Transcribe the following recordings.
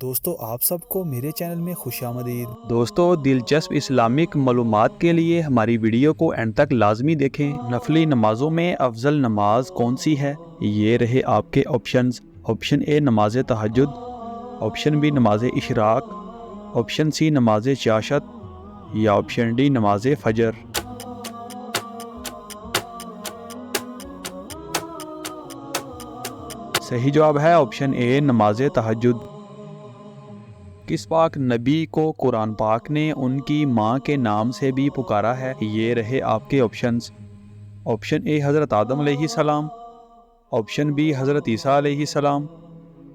دوستو آپ سب کو میرے چینل میں خوش آمدید۔ دوستو دلچسپ اسلامک معلومات کے لیے ہماری ویڈیو کو اینڈ تک لازمی دیکھیں۔ نفلی نمازوں میں افضل نماز کون سی ہے؟ یہ رہے آپ کے آپشنز۔ آپشن اے نماز تہجد، آپشن بی نماز اشراق، آپشن سی نماز چاشت یا آپشن ڈی نماز فجر۔ صحیح جواب ہے آپشن اے نماز تہجد۔ کس پاک نبی کو قرآن پاک نے ان کی ماں کے نام سے بھی پکارا ہے؟ یہ رہے آپ کے آپشنز۔ آپشن اے حضرت آدم علیہ السلام، آپشن بی حضرت عیسیٰ علیہ السلام،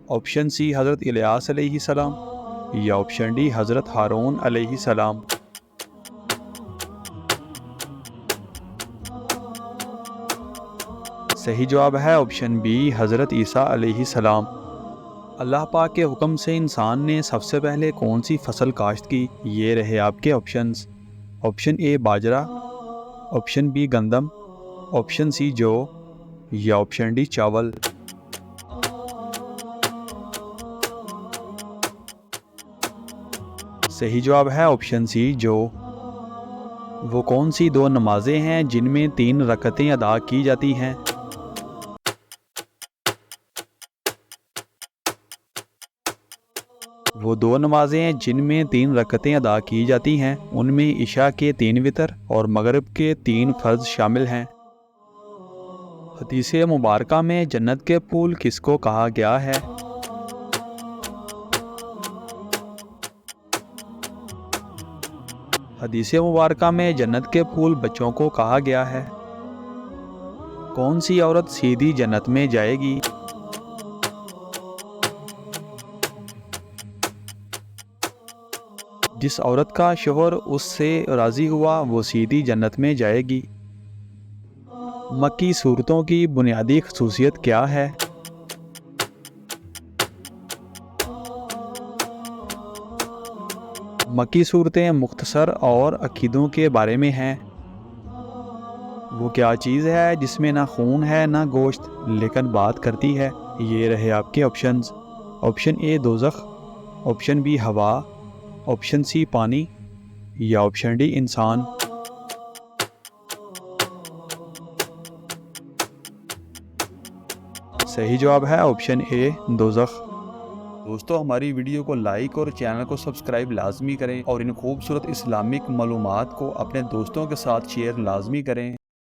آپشن سی حضرت الیاس علیہ السلام یا آپشن ڈی حضرت ہارون علیہ السلام۔ صحیح جواب ہے آپشن بی حضرت عیسیٰ علیہ السلام۔ اللہ پاک کے حکم سے انسان نے سب سے پہلے کون سی فصل کاشت کی؟ یہ رہے آپ کے آپشنز۔ آپشن اے باجرہ، آپشن بی گندم، آپشن سی جو یا آپشن ڈی چاول۔ صحیح جواب ہے آپشن سی جو۔ وہ کون سی دو نمازیں ہیں جن میں 3 رکعتیں ادا کی جاتی ہیں؟ وہ دو نمازیں ہیں جن میں 3 رکعتیں ادا کی جاتی ہیں، ان میں عشاء کے 3 وتر اور مغرب کے 3 فرض شامل ہیں۔ حدیث مبارکہ میں جنت کے پھول کس کو کہا گیا ہے؟ حدیث مبارکہ میں جنت کے پھول بچوں کو کہا گیا ہے۔ کون سی عورت سیدھی جنت میں جائے گی؟ جس عورت کا شوہر اس سے راضی ہوا وہ سیدھی جنت میں جائے گی۔ مکی صورتوں کی بنیادی خصوصیت کیا ہے؟ مکی صورتیں مختصر اور عقیدوں کے بارے میں ہیں۔ وہ کیا چیز ہے جس میں نہ خون ہے نہ گوشت لیکن بات کرتی ہے؟ یہ رہے آپ کے آپشنز۔ آپشن اے دوزخ، آپشن بی ہوا، آپشن سی پانی یا آپشن ڈی انسان۔ صحیح جواب ہے آپشن اے دوزخ۔ دوستو ہماری ویڈیو کو لائک اور چینل کو سبسکرائب لازمی کریں اور ان خوبصورت اسلامک معلومات کو اپنے دوستوں کے ساتھ شیئر لازمی کریں۔